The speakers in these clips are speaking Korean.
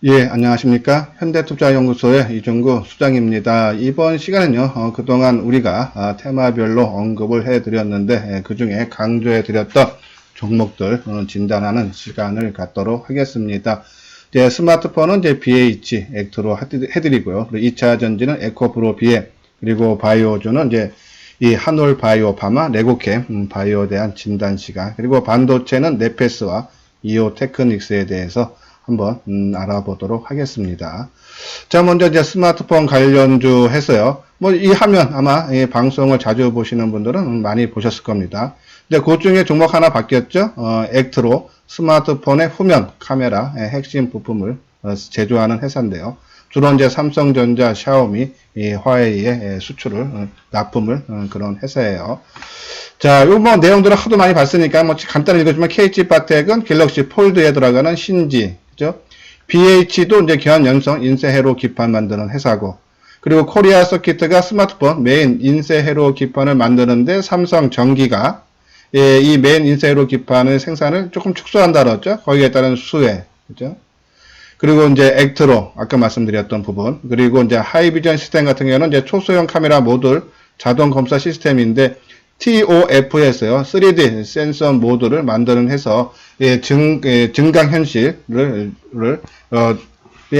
예, 안녕하십니까. 현대투자연구소의 이종구 수장입니다. 이번 시간은요, 그동안 우리가 테마별로 언급을 해드렸는데, 그 중에 강조해드렸던 종목들 진단하는 시간을 갖도록 하겠습니다. 이제 스마트폰은 이제 BH, 액트로 해드리고요. 그리고 2차 전지는 에코프로 BM, 그리고 바이오주는 이제 이 한올 바이오 파마, 레고캠 바이오에 대한 진단 시간, 그리고 반도체는 네페스와 이오 테크닉스에 대해서 한번 알아보도록 하겠습니다. 자, 먼저 이제 스마트폰 관련주 해서요. 뭐 이 화면 아마 이 방송을 자주 보시는 분들은 많이 보셨을 겁니다. 근데 그 중에 종목 하나 바뀌었죠. 액트로 스마트폰의 후면 카메라 핵심 부품을 제조하는 회사인데요. 주로 이제 삼성전자, 샤오미, 화웨이의 수출을 납품을 그런 회사예요. 자, 요 뭐 내용들을 하도 많이 봤으니까 뭐 간단히 읽어주면 KG바텍은 갤럭시 폴드에 들어가는 신지, 그죠? BH도 이제 견연성 인쇄회로 기판 만드는 회사고, 그리고 코리아 서킷가 스마트폰 메인 인쇄회로 기판을 만드는데 삼성전기가 이 메인 인쇄회로 기판의 생산을 조금 축소한다 그랬죠? 거기에 따른 수혜, 그죠? 그리고 이제 액트로 아까 말씀드렸던 부분, 그리고 이제 하이비전 시스템 같은 경우는 이제 초소형 카메라 모듈 자동 검사 시스템인데 TOF에서요 3D 센서 모듈을 만드는 해서 증강현실을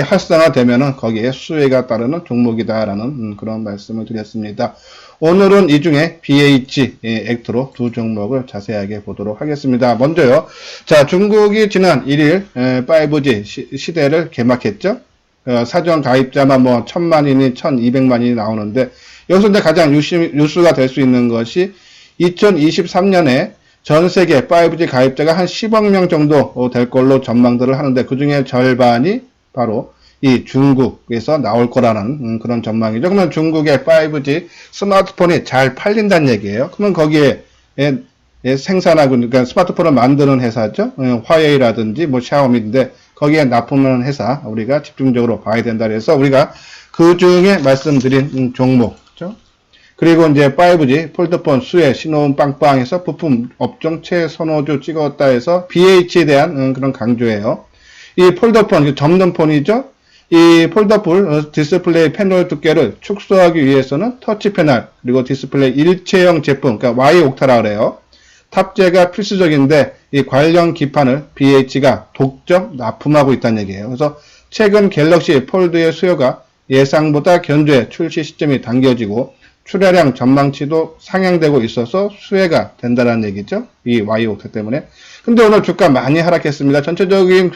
활성화되면은 거기에 수혜가 따르는 종목이다라는 그런 말씀을 드렸습니다. 오늘은 이 중에 BH, 액트로 두 종목을 자세하게 보도록 하겠습니다. 먼저요. 자, 중국이 지난 1일 5G 시대를 개막했죠. 사전 가입자만 뭐 1000만인이 1200만인이 나오는데 여기서 이제 가장 뉴스가 될 수 있는 것이 2023년에 전 세계 5G 가입자가 한 10억 명 정도 될 걸로 전망들을 하는데 그 중에 절반이 바로 이 중국에서 나올 거라는 그런 전망이죠. 그러면 중국의 5G 스마트폰이 잘 팔린다는 얘기예요. 그러면 거기에 생산하고, 그러니까 스마트폰을 만드는 회사죠. 화웨이라든지 뭐 샤오미인데 거기에 납품하는 회사 우리가 집중적으로 봐야 된다 그래서 우리가 그 중에 말씀드린 종목죠. 그리고 이제 5G 폴드폰 수혜 신호음 빵빵해서 부품 업종 최선호주 찍었다 해서 BH에 대한 그런 강조예요. 이 폴더폰, 접는 폰이죠. 이 폴더폰 디스플레이 패널 두께를 축소하기 위해서는 터치 패널 그리고 디스플레이 일체형 제품, 그러니까 Y옥타라 그래요. 탑재가 필수적인데 이 관련 기판을 BH가 독점 납품하고 있다는 얘기예요. 그래서 최근 갤럭시 폴드의 수요가 예상보다 견조해 출시 시점이 당겨지고 출하량 전망치도 상향되고 있어서 수혜가 된다는 얘기죠. 이 Y옥타 때문에. 근데 오늘 주가 많이 하락했습니다. 전체적인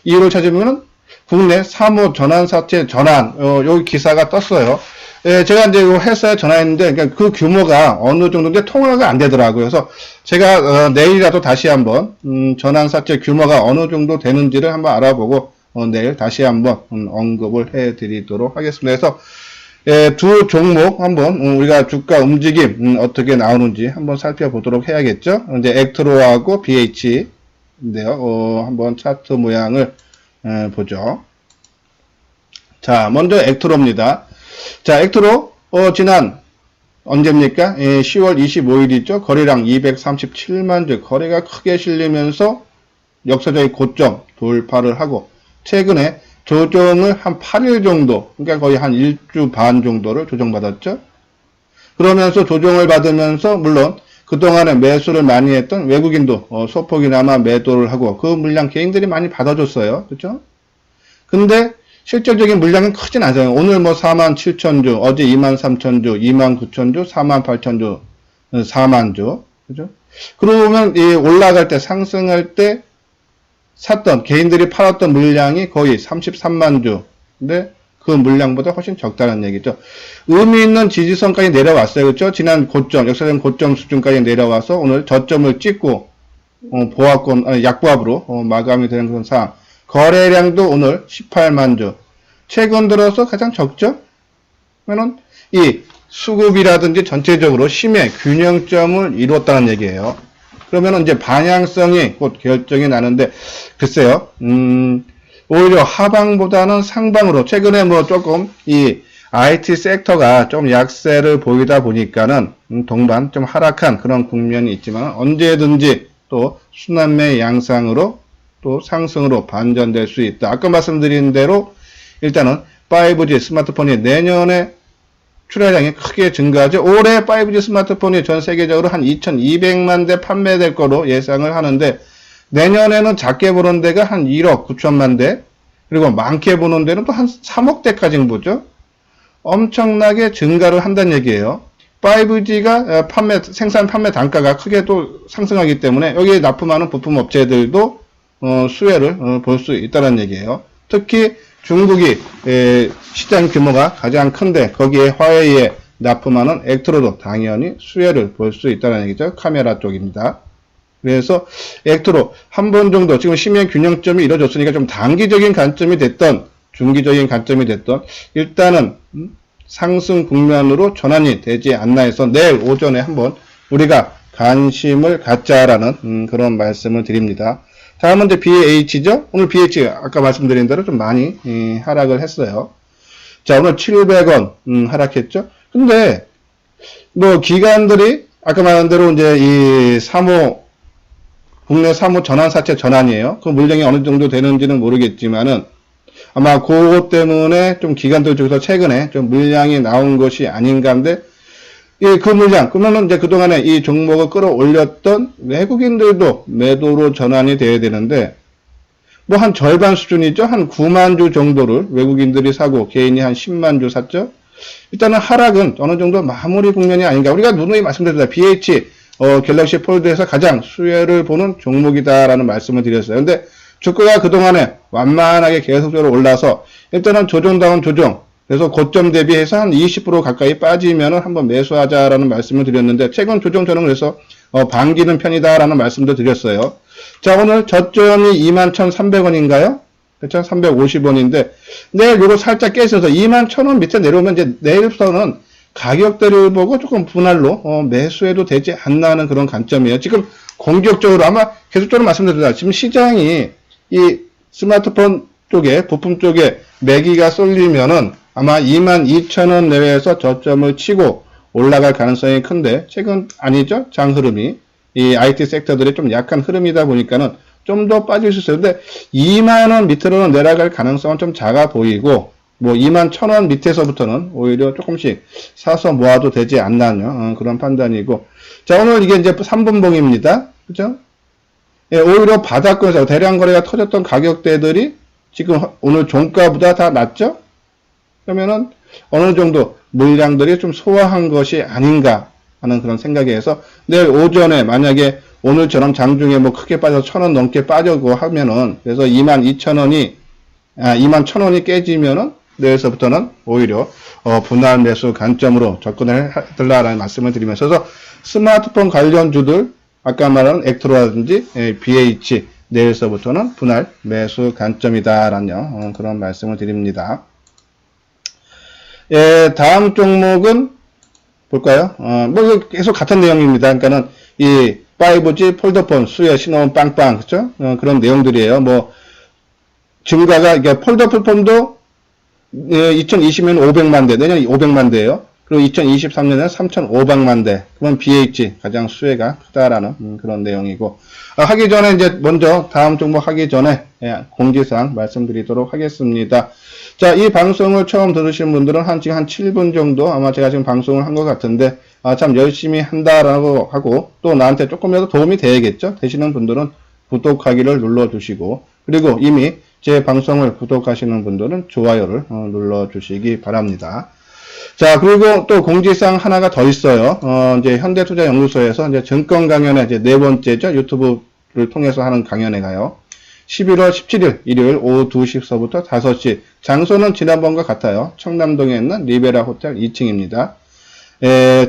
이유를 찾으면 국내 사무 전환사채 전환, 여기 기사가 떴어요. 제가 이제 이 회사에 전화했는데, 그러니까 그 규모가 어느 정도인데 통화가 안 되더라고요. 그래서 제가 내일이라도 다시 한번 전환사채 규모가 어느 정도 되는지를 한번 알아보고 내일 다시 한번 언급을 해드리도록 하겠습니다. 그래서 두 종목 한번 우리가 주가 움직임 어떻게 나오는지 한번 살펴보도록 해야겠죠. 이제 액트로하고 BH인데요. 한번 차트 모양을 보죠. 자, 먼저 액트로입니다. 자, 액트로 지난 언제입니까? 10월 25일이죠. 거래량 237만 주 거래가 크게 실리면서 역사적인 고점 돌파를 하고 최근에 조정을 한 8일 정도, 그러니까 거의 한 1주 반 정도를 조정받았죠. 그러면서 조정을 받으면서 물론 그동안에 매수를 많이 했던 외국인도 소폭이나마 매도를 하고 그 물량 개인들이 많이 받아줬어요. 그렇죠? 근데 실질적인 물량은 크진 않아요. 오늘 뭐 47,000주, 어제 23,000주, 29,000주, 48,000주, 4만주. 그죠? 그러면 이 올라갈 때, 상승할 때 샀던, 개인들이 팔았던 물량이 거의 33만 주. 근데 그 물량보다 훨씬 적다는 얘기죠. 의미 있는 지지선까지 내려왔어요. 그렇죠? 지난 고점, 역사적인 고점 수준까지 내려와서 오늘 저점을 찍고, 약보합으로 마감이 되는 그런 상황. 거래량도 오늘 18만 주. 최근 들어서 가장 적죠? 그러면 이 수급이라든지 전체적으로 심해 균형점을 이루었다는 얘기예요. 그러면 이제 방향성이 곧 결정이 나는데, 글쎄요, 오히려 하방보다는 상방으로, 최근에 뭐 조금 이 IT 섹터가 좀 약세를 보이다 보니까는 동반 좀 하락한 그런 국면이 있지만 언제든지 또 순환매 양상으로 또 상승으로 반전될 수 있다. 아까 말씀드린 대로 일단은 5G 스마트폰이 내년에 출하량이 크게 증가하죠. 올해 5G 스마트폰이 전 세계적으로 한 2200만 대 판매될 거로 예상을 하는데 내년에는 작게 보는 데가 한 1억 9천만 대 그리고 많게 보는 데는 또 한 3억 대까지 보죠. 엄청나게 증가를 한다는 얘기예요. 5G가 생산 판매 단가가 크게 또 상승하기 때문에 여기에 납품하는 부품 업체들도 수혜를 볼 수 있다는 얘기예요. 특히 중국이 시장 규모가 가장 큰데 거기에 화웨이에 납품하는 액트로도 당연히 수혜를 볼 수 있다는 얘기죠. 카메라 쪽입니다. 그래서 액트로 한 번 정도 지금 시면 균형점이 이루어졌으니까 좀 단기적인 관점이 됐던 중기적인 관점이 됐던 일단은 상승 국면으로 전환이 되지 않나 해서 내일 오전에 한번 우리가 관심을 갖자라는 그런 말씀을 드립니다. 다음은 이제 BH죠. 오늘 BH 아까 말씀드린 대로 좀 많이 하락을 했어요. 자, 오늘 700원 하락했죠. 근데 뭐 기관들이 아까 말한 대로 이제 이 국내 사모 전환사채 전환이에요. 그 물량이 어느 정도 되는지는 모르겠지만은 아마 그것 때문에 좀 기관들 중에서 최근에 좀 물량이 나온 것이 아닌가 한데, 예, 그 물량, 그러면은 이제 그동안에 이 종목을 끌어올렸던 외국인들도 매도로 전환이 돼야 되는데, 뭐 한 절반 수준이죠. 한 9만 주 정도를 외국인들이 사고 개인이 한 10만 주 샀죠. 일단은 하락은 어느 정도 마무리 국면이 아닌가. 우리가 누누이 말씀드렸다. BH, 갤럭시 폴드에서 가장 수혜를 보는 종목이다라는 말씀을 드렸어요. 근데 주가가 그동안에 완만하게 계속적으로 올라서 일단은 조정다운 조정 그래서 고점 대비해서 한 20% 가까이 빠지면은 한번 매수하자라는 말씀을 드렸는데 최근 조정 저는 그래서 반기는 편이다라는 말씀도 드렸어요. 자, 오늘 저점이 21,300원인가요? 그렇죠? 350원인데 내일 요거 살짝 깨져서 21,000원 밑에 내려오면 이제 내일부터는 가격대를 보고 조금 분할로 매수해도 되지 않나 하는 그런 관점이에요. 지금 공격적으로 아마 계속적으로 말씀드립니다. 지금 시장이 이 스마트폰 쪽에 부품 쪽에 매기가 쏠리면은 아마 22,000원 내외에서 저점을 치고 올라갈 가능성이 큰데 최근 아니죠? 장 흐름이 이 IT 섹터들이 좀 약한 흐름이다 보니까는 좀 더 빠질 수 있어요. 근데 2만원 밑으로는 내려갈 가능성은 좀 작아 보이고 뭐 21,000원 밑에서부터는 오히려 조금씩 사서 모아도 되지 않나요? 그런 판단이고. 자, 오늘 이게 이제 3분봉입니다. 그죠? 예, 오히려 바닥권에서 대량 거래가 터졌던 가격대들이 지금 오늘 종가보다 다 낮죠? 그러면은 어느 정도 물량들이 좀 소화한 것이 아닌가 하는 그런 생각에서 내일 오전에 만약에 오늘처럼 장중에 뭐 크게 빠져서 1,000원 넘게 빠져고 하면은 그래서 21,000원이 깨지면은 내일서부터는 오히려 분할 매수 관점으로 접근을 해달라는 말씀을 드리면서 그래서 스마트폰 관련주들 아까 말한 액트로라든지 BH 내일서부터는 분할 매수 관점이다라는 그런 말씀을 드립니다. 예, 다음 종목은 볼까요? 뭐 계속 같은 내용입니다. 그러니까는 이 5G 폴더폰 수요 신호음 빵빵 그렇죠? 그런 내용들이에요. 뭐 증가가 이게 폴더폰도 2020년 500만 대, 내년 500만 대예요. 그리고 2023년에는 3,500만 대. 그러면 BH 가장 수혜가 크다라는 그런 내용이고 하기 전에 이제 먼저 다음 종목 하기 전에 공지사항 말씀드리도록 하겠습니다. 자, 이 방송을 처음 들으신 분들은 지금 한 7분 정도 아마 제가 지금 방송을 한 것 같은데 참 열심히 한다라고 하고 또 나한테 조금이라도 도움이 되겠죠. 되시는 분들은 구독하기를 눌러주시고 그리고 이미 제 방송을 구독하시는 분들은 좋아요를 눌러주시기 바랍니다. 자, 그리고 또 공지사항 하나가 더 있어요. 이제 현대투자연구소에서 이제 증권 강연의 이제 네 번째죠. 유튜브를 통해서 하는 강연에 가요. 11월 17일 일요일 오후 2시서부터 5시. 장소는 지난번과 같아요. 청남동에 있는 리베라 호텔 2층입니다.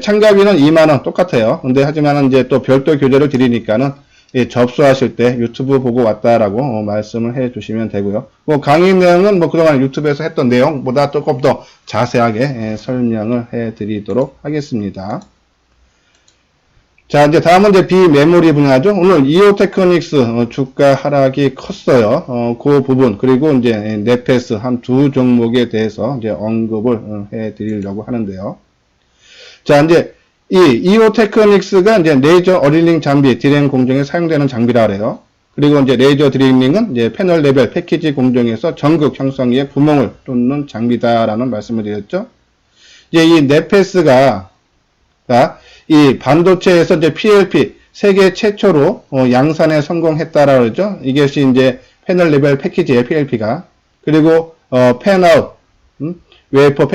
참가비는 2만원 똑같아요. 근데 하지만 이제 또 별도 교재를 드리니까는 접수하실 때 유튜브 보고 왔다라고 말씀을 해 주시면 되고요. 뭐 강의 내용은 뭐 그동안 유튜브에서 했던 내용보다 조금 더 자세하게 설명을 해 드리도록 하겠습니다. 자, 이제 다음은 이제 비메모리 분야죠. 오늘 이오테크닉스 주가 하락이 컸어요. 그 부분 그리고 이제 네페스 한 두 종목에 대해서 이제 언급을 해 드리려고 하는데요. 자, 이제 이 이오테크닉스가 이제 레이저 어릴링 장비, 디램 공정에 사용되는 장비라 그래요. 그리고 이제 레이저 드릴링은 이제 패널 레벨 패키지 공정에서 전극 형성기에 구멍을 뚫는 장비다라는 말씀을 드렸죠. 이제 이 네페스가 이 반도체에서 이제 PLP 세계 최초로 양산에 성공했다라고 그러죠. 이것이 이제 패널 레벨 패키지의 PLP가. 그리고 팬아웃 웨이퍼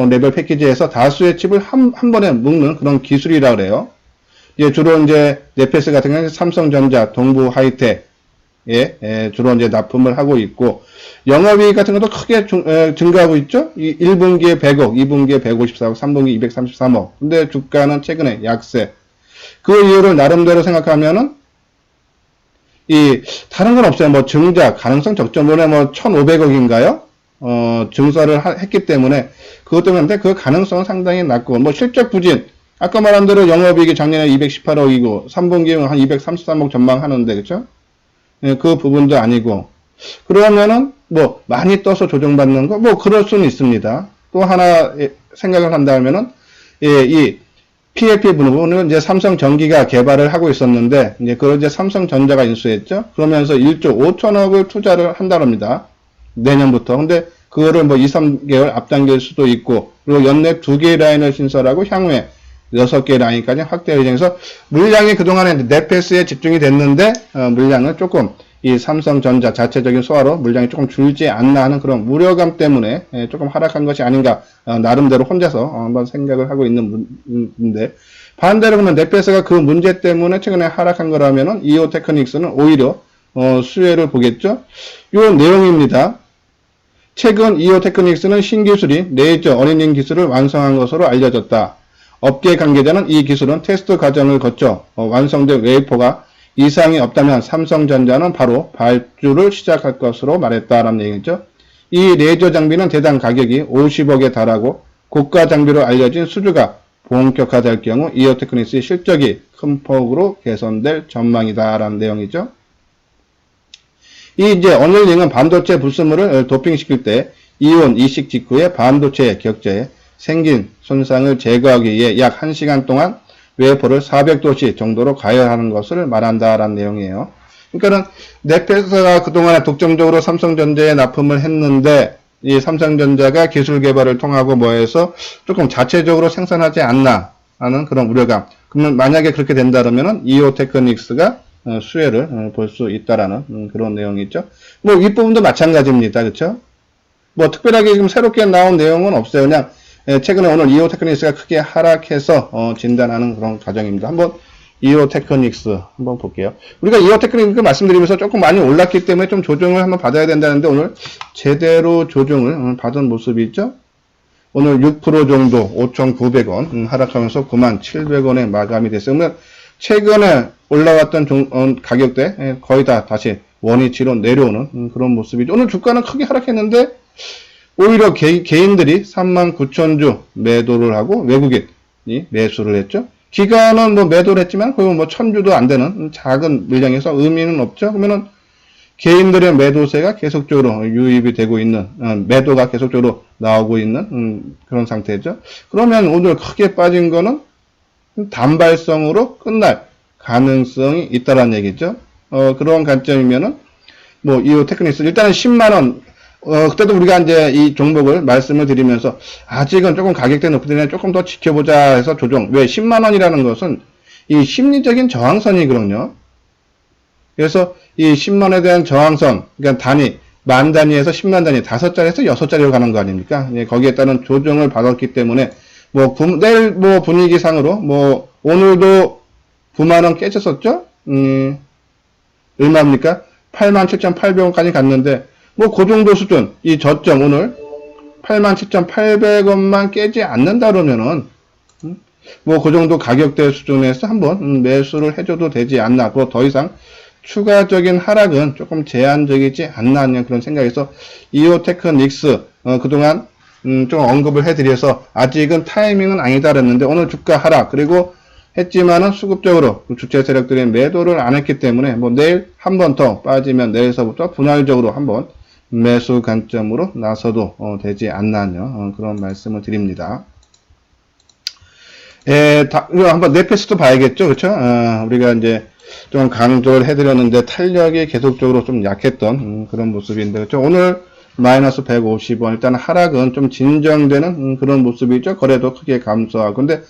레벨 패키지에서 다수의 칩을 한 번에 묶는 그런 기술이라고 그래요. 이제 주로 이제 네페스 같은 경우는 삼성전자, 동부 하이텍에 주로 이제 납품을 하고 있고, 영업이익 같은 것도 크게 증가하고 있죠. 1분기에 100억, 2분기에 154억, 3분기 233억. 근데 주가는 최근에 약세. 그 이유를 나름대로 생각하면은 다른 건 없어요. 뭐 증자 가능성 적정분에 뭐 1,500억인가요? 증설을 했기 때문에 그것 때문에 그 가능성은 상당히 낮고, 뭐 실적 부진, 아까 말한 대로 영업이익이 작년에 218억이고 3분기에 한 233억 전망하는데, 그렇죠? 예, 그 부분도 아니고, 그러면은 뭐 많이 떠서 조정받는 거 뭐 그럴 수는 있습니다. 또 하나 생각을 한다면은 이 PLP 부분은 이제 삼성전기가 개발을 하고 있었는데, 이제 그걸 이제 삼성전자가 인수했죠. 그러면서 1조 5천억을 투자를 한다랍니다. 내년부터. 근데 그거를 뭐 2, 3개월 앞당길 수도 있고, 그리고 연내 2개의 라인을 신설하고 향후에 6개 라인까지 확대 예정에서 물량이 그동안에 네페스에 집중이 됐는데, 물량은 조금 이 삼성전자 자체적인 소화로 물량이 조금 줄지 않나 하는 그런 우려감 때문에 조금 하락한 것이 아닌가, 나름대로 혼자서 한번 생각을 하고 있는 문제. 반대로 그러면 네페스가 그 문제 때문에 최근에 하락한 거라면은 이오 테크닉스는 오히려 수혜를 보겠죠. 이 내용입니다. 최근 이오 테크닉스는 신기술인 레이저 어닝 기술을 완성한 것으로 알려졌다. 업계 관계자는 이 기술은 테스트 과정을 거쳐 완성된 웨이퍼가 이상이 없다면 삼성전자는 바로 발주를 시작할 것으로 말했다라는 얘기죠. 이 레이저 장비는 대당 가격이 50억에 달하고 고가 장비로 알려진 수주가 본격화될 경우 이오 테크닉스의 실적이 큰 폭으로 개선될 전망이다라는 내용이죠. 이 이제 어닐링은 반도체 불순물을 도핑시킬 때 이온 이식 직후에 반도체 격자에 생긴 손상을 제거하기 위해 약 1시간 동안 웨이퍼를 400도씨 정도로 가열하는 것을 말한다라는 내용이에요. 그러니까는 네페스가 그동안에 독점적으로 삼성전자에 납품을 했는데, 이 삼성전자가 기술 개발을 통하고 뭐해서 조금 자체적으로 생산하지 않나 하는 그런 우려감. 그러면 만약에 그렇게 된다면은 이오 테크닉스가 수혜를 볼 수 있다라는 그런 내용이죠. 뭐 이 부분도 마찬가지입니다. 그렇죠? 뭐 특별하게 지금 새롭게 나온 내용은 없어요. 그냥 최근에 오늘 이오 테크닉스가 크게 하락해서 진단하는 그런 과정입니다. 한번 이오 테크닉스 한번 볼게요. 우리가 이오 테크닉스 말씀드리면서 조금 많이 올랐기 때문에 좀 조정을 한번 받아야 된다는데, 오늘 제대로 조정을 받은 모습이 있죠. 오늘 6% 정도 5,900원 하락하면서 97,700원에 마감이 됐어요. 그러면 최근에 올라왔던 가격대 거의 다 다시 원위치로 내려오는 그런 모습이죠. 오늘 주가는 크게 하락했는데 오히려 개인들이 39,000주 매도를 하고 외국인이 매수를 했죠. 기관은 뭐 매도를 했지만 거의 뭐 1,000주도 안 되는 작은 물량에서 의미는 없죠. 그러면은 개인들의 매도세가 계속적으로 유입이 되고 있는, 매도가 계속적으로 나오고 있는 그런 상태죠. 그러면 오늘 크게 빠진 거는 단발성으로 끝날 가능성이 있다라는 얘기죠. 그런 관점이면은 뭐 이오 테크닉스 일단은 10만원, 그때도 우리가 이제 이 종목을 말씀을 드리면서 아직은 조금 가격대 높기 때문에 조금 더 지켜보자 해서 조정. 왜 10만원이라는 것은 이 심리적인 저항선이거든요. 그래서 이 10만원에 대한 저항선, 그러니까 단위, 만 단위에서 10만 단위, 5자리에서 6자리로 가는 거 아닙니까? 거기에 따른 조정을 받았기 때문에 뭐 내일 뭐 분위기상으로 뭐 오늘도 9만원 깨졌었죠? 얼마입니까? 87,800원까지 갔는데 뭐 그 정도 수준, 이 저점 오늘 87,800원만 깨지 않는다 그러면은 뭐 그 정도 가격대 수준에서 한번 매수를 해줘도 되지 않나. 뭐 더 이상 추가적인 하락은 조금 제한적이지 않나 하는 그런 생각에서 이오 테크닉스 그동안 좀 언급을 해드려서 아직은 타이밍은 아니다 그랬는데 오늘 주가 하락, 그리고 했지만은 수급적으로 주체 세력들이 매도를 안 했기 때문에 뭐 내일 한 번 더 빠지면 내일서부터 분할적으로 한번 매수 관점으로 나서도 되지 않나요? 그런 말씀을 드립니다. 한번 네페스도 봐야겠죠, 그렇죠? 우리가 이제 좀 강조를 해드렸는데 탄력이 계속적으로 좀 약했던 그런 모습인데 그렇죠? 오늘 마이너스 150원 일단 하락은 좀 진정되는 그런 모습이죠. 거래도 크게 감소하고 근데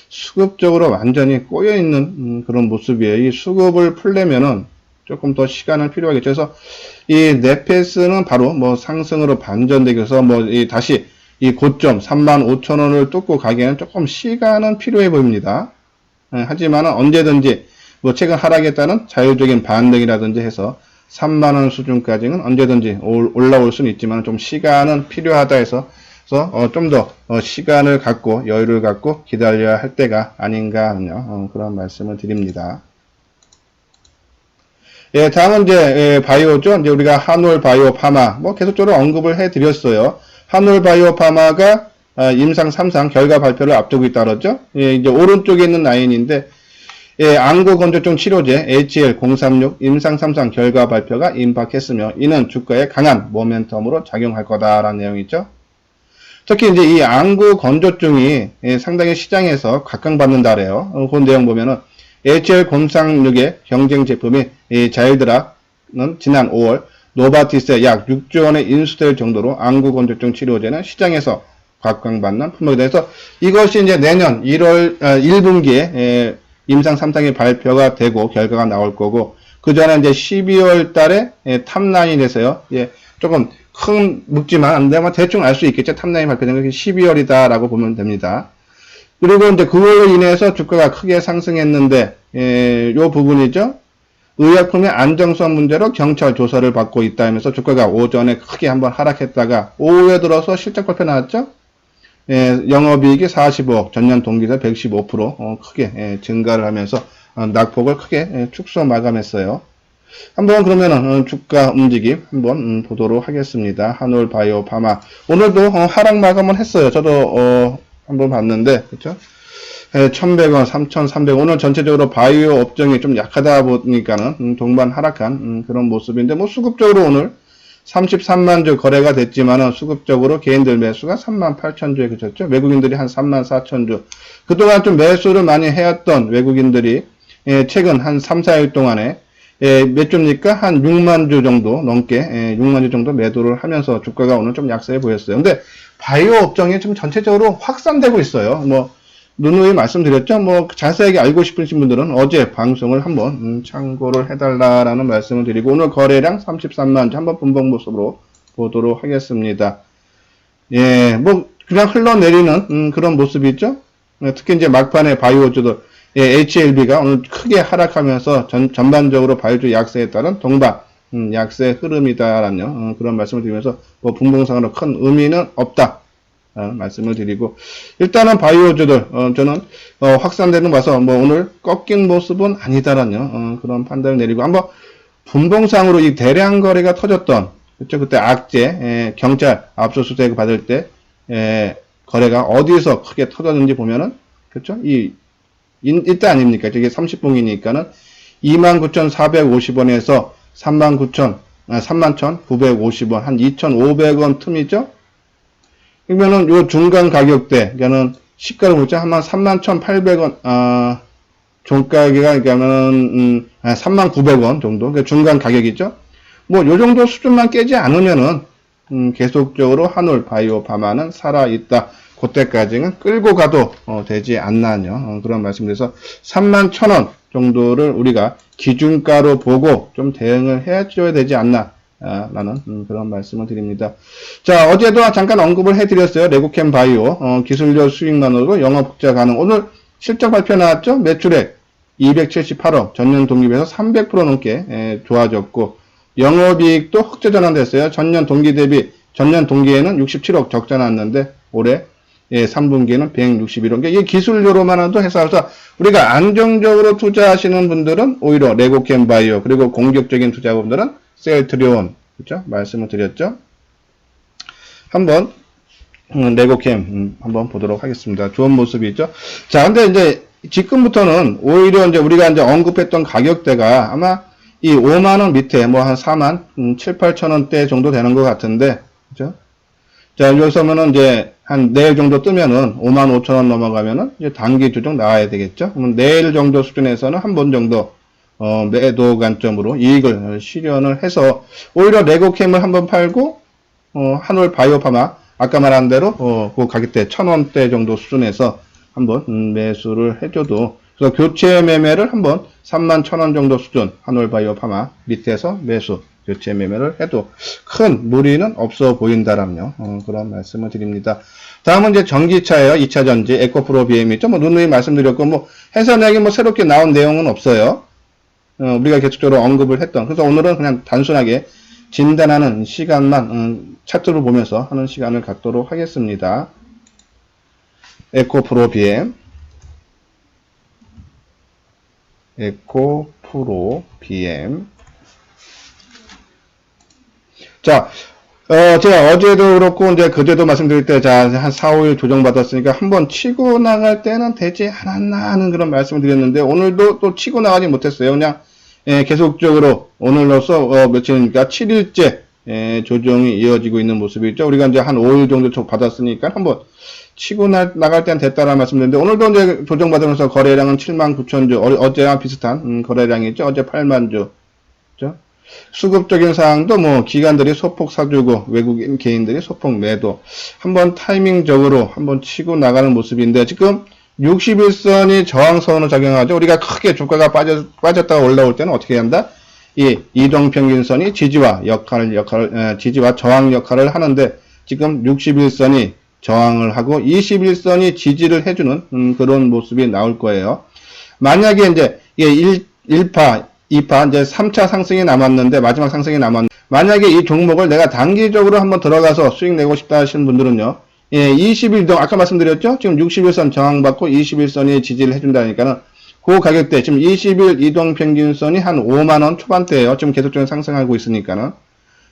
수급적으로 완전히 꼬여있는 그런 모습이에요. 이 수급을 풀려면은 조금 더 시간을 필요하겠죠. 그래서 이 네페스는 바로 뭐 상승으로 반전되기 위해서 뭐 다시 이 고점 35,000원을 뚫고 가기에는 조금 시간은 필요해 보입니다. 하지만 언제든지 뭐 최근 하락에 따른 자율적인 반등이라든지 해서 3만원 수준까지는 언제든지 올라올 수는 있지만 좀 시간은 필요하다 해서 좀 더 시간을 갖고 여유를 갖고 기다려야 할 때가 아닌가 하는 그런 말씀을 드립니다. 예, 다음은 이제 바이오죠. 이제 우리가 한올 바이오 파마 뭐 계속적으로 언급을 해드렸어요. 한올 바이오 파마가 임상 3상 결과 발표를 앞두고 있다 그러죠. 예, 이제 오른쪽에 있는 라인인데 예, 안구건조증 치료제 HL036 임상 3상 결과 발표가 임박했으며 이는 주가에 강한 모멘텀으로 작용할 거다라는 내용이죠. 특히 이제 이 안구건조증이 상당히 시장에서 각광받는다래요. 그 내용 보면은 HL036의 경쟁 제품이 자일드라는 지난 5월 노바티스에 약 6조 원에 인수될 정도로 안구건조증 치료제는 시장에서 각광받는 품목에 대해서 이것이 이제 내년 1분기에 임상 3상이 발표가 되고 결과가 나올 거고 그 전에 이제 12월 달에 탑라인이 돼서요. 예, 조금 큰 묵지만 안 되면 대충 알 수 있겠죠. 탑라인 발표된 게 12월이다라고 보면 됩니다. 그리고 이제 그걸로 인해서 주가가 크게 상승했는데 요 부분이죠. 의약품의 안정성 문제로 경찰 조사를 받고 있다 하면서 주가가 오전에 크게 한번 하락했다가 오후에 들어서 실적 발표 나왔죠. 영업이익이 45억, 전년 동기대 115% 크게 증가를 하면서 낙폭을 크게 축소 마감했어요. 한번 그러면은 주가 움직임 한번 보도록 하겠습니다. 한올 바이오 파마 오늘도 하락 마감을 했어요. 저도 한번 봤는데 그렇죠? 1,100원, 3,300원 오늘 전체적으로 바이오 업종이 좀 약하다 보니까는 동반 하락한 그런 모습인데 뭐 수급적으로 오늘 33만 주 거래가 됐지만은 수급적으로 개인들 매수가 38,000주에 그쳤죠. 외국인들이 한 34,000주. 그동안 좀 매수를 많이 해왔던 외국인들이 최근 한 3, 4일 동안에 몇 주입니까? 한 6만 주 정도 넘게 6만 주 정도 매도를 하면서 주가가 오늘 좀 약세해 보였어요. 근데 바이오 업종이 좀 전체적으로 확산되고 있어요. 뭐 누누이 말씀드렸죠. 뭐 자세하게 알고 싶으신 분들은 어제 방송을 한번 참고를 해달라라는 말씀을 드리고 오늘 거래량 33만 주 한번 분봉 모습으로 보도록 하겠습니다. 예, 뭐 그냥 흘러내리는 그런 모습이죠. 특히 이제 막판에 바이오주들 HLB가 오늘 크게 하락하면서 전반적으로 바이오주 약세에 따른 동반 약세 흐름이다라는 그런 말씀을 드리면서 뭐 분봉상으로 큰 의미는 없다. 말씀을 드리고 일단은 바이오주들 저는 확산되는 봐서 뭐 오늘 꺾인 모습은 아니다라는 그런 판단을 내리고 한번 분봉상으로 이 대량 거래가 터졌던 그렇죠 그때 악재 경찰 압수수색 받을 때 거래가 어디서 크게 터졌는지 보면은 그렇죠 이 이때 아닙니까 저게 30봉이니까는 29,450원에서 31,950원 한 2,500원 틈이죠. 그러면은 요 중간 가격대, 그러니까는 시가를 보자 하면 31,800원, 종가계가 그러니까는 39,900원 정도, 그러니까 중간 가격이죠. 뭐 요 정도 수준만 깨지 않으면은 계속적으로 한올 바이오 파마는 살아 있다. 그때까지는 끌고 가도 되지 않나요? 그런 말씀드려서 31,000원 정도를 우리가 기준가로 보고 좀 대응을 해줘야 되지 않나. 라는 그런 말씀을 드립니다. 자, 어제도 잠깐 언급을 해드렸어요. 레고캠 바이오 기술료 수익만으로도 영업 흑자 가능. 오늘 실적 발표 나왔죠? 매출액 278억, 전년 동기비해서 300% 넘게 좋아졌고 영업이익도 흑자 전환됐어요. 전년 동기 대비 전년 동기에는 67억 적자 났는데 올해 3분기에는 161억. 그러니까 이 기술료로만도 해서 우리가 안정적으로 투자하시는 분들은 오히려 레고캠 바이오 그리고 공격적인 투자분들은 셀트리온 그렇죠? 말씀을 드렸죠. 한번 레고캠 한번 보도록 하겠습니다. 좋은 모습이죠. 자, 근데 이제 지금부터는 오히려 이제 우리가 이제 언급했던 가격대가 아마 이 5만 원 밑에 뭐 한 4만 7, 8천 원대 정도 되는 것 같은데 그렇죠? 자, 여기서면은 이제 한 내일 정도 뜨면은 5만 5천 원 넘어가면은 이제 단기 조정 나와야 되겠죠. 그러면 내일 정도 수준에서는 한 번 정도 매도 관점으로 이익을 실현을 해서 오히려 레고캠을 한번 팔고 한올 바이오파마 아까 말한 대로 그 가격대 1,000원대 정도 수준에서 한번 매수를 해줘도 그래서 교체 매매를 한번 31,000원 정도 수준 한올 바이오파마 밑에서 매수 교체 매매를 해도 큰 무리는 없어 보인다라며 그런 말씀을 드립니다. 다음은 이제 전기차예요. 2차 전지 에코프로 BM이죠. 누누이 말씀드렸고 해설내기 새롭게 나온 내용은 없어요. 우리가 계속적으로 언급을 했던. 그래서 오늘은 그냥 단순하게 진단하는 시간만 차트를 보면서 하는 시간을 갖도록 하겠습니다. 에코프로 BM 에코프로 BM 자, 제가 어제도 그렇고, 이제 그제도 말씀드릴 때, 자, 한 4, 5일 조정받았으니까 한번 치고 나갈 때는 되지 않았나 하는 그런 말씀을 드렸는데, 오늘도 또 치고 나가지 못했어요. 그냥, 계속적으로, 오늘로서, 며칠이니까 7일째, 조정이 이어지고 있는 모습이죠. 우리가 이제 한 5일 정도 받았으니까 한번 치고 나갈 때는 됐다라는 말씀드렸는데, 오늘도 이제 조정받으면서 거래량은 79,000주, 어제와 비슷한, 거래량이죠. 어제 8만 주. 그죠? 수급적인 사항도 기관들이 소폭 사주고 외국인 개인들이 소폭 매도 한번 타이밍적으로 한번 치고 나가는 모습인데 지금 61선이 저항선으로 작용하죠. 우리가 크게 주가가 빠졌다가 올라올 때는 어떻게 한다? 이 이동평균선이 지지와 지지와 저항 역할을 하는데 지금 61선이 저항을 하고 21선이 지지를 해주는 그런 모습이 나올 거예요. 만약에 이제 1파 2파 이제 3차 상승이 남았는데 마지막 상승이 남았는데 만약에 이 종목을 내가 단기적으로 한번 들어가서 수익 내고 싶다 하시는 분들은요. 21동 아까 말씀드렸죠? 지금 61선 저항받고 21선이 지지를 해준다니까는 그 가격대 지금 20일 이동 평균선이 한 5만원 초반대예요. 지금 계속적으로 상승하고 있으니까는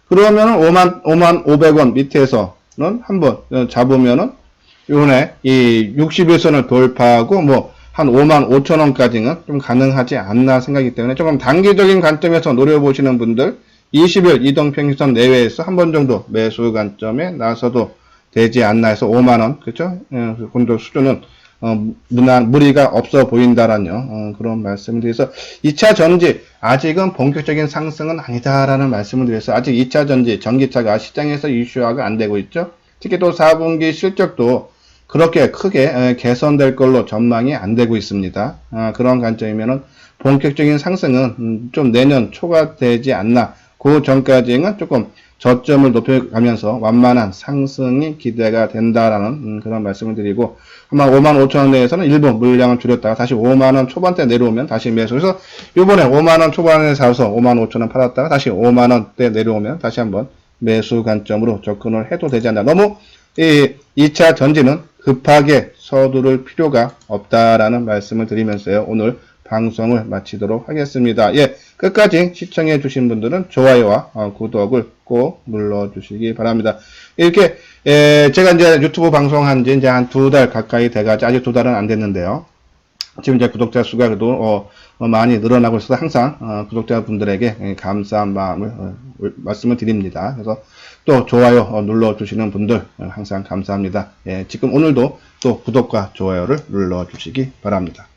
그러면은 5만 500원 밑에서는 한번 잡으면은 요번에 이 61선을 돌파하고 한 5만 5천원까지는 좀 가능하지 않나 생각이기 때문에 조금 단기적인 관점에서 노려보시는 분들 20일 이동평균선 내외에서 한 번 정도 매수 관점에 나서도 되지 않나 해서 5만원 그렇죠? 그 정도 수준은 무리가 없어 보인다라는 그런 말씀을 드려서 2차 전지 아직은 본격적인 상승은 아니다라는 말씀을 드려서 아직 2차 전지 전기차가 시장에서 이슈화가 안 되고 있죠. 특히 또 4분기 실적도 그렇게 크게 개선될 걸로 전망이 안 되고 있습니다. 그런 관점이면은 본격적인 상승은 좀 내년 초가 되지 않나. 그 전까지는 조금 저점을 높여가면서 완만한 상승이 기대가 된다라는 그런 말씀을 드리고 아마 55,000원 내에서는 일부 물량을 줄였다가 다시 5만원 초반대 내려오면 다시 매수. 그래서 요번에 5만원 초반에 사서 55,000원 팔았다가 다시 5만원대 내려오면 다시 한번 매수 관점으로 접근을 해도 되지 않나. 너무 이 2차 전지는 급하게 서두를 필요가 없다라는 말씀을 드리면서요. 오늘 방송을 마치도록 하겠습니다. 끝까지 시청해 주신 분들은 좋아요와 구독을 꼭 눌러주시기 바랍니다. 이렇게 제가 이제 유튜브 방송한 지 이제 한 2달 가까이 돼가지고 아직 2달은 안 됐는데요. 지금 이제 구독자 수가 그래도 많이 늘어나고 있어서 항상 구독자분들에게 감사한 마음을 말씀을 드립니다. 그래서 또 좋아요 눌러주시는 분들 항상 감사합니다. 지금 오늘도 또 구독과 좋아요를 눌러주시기 바랍니다.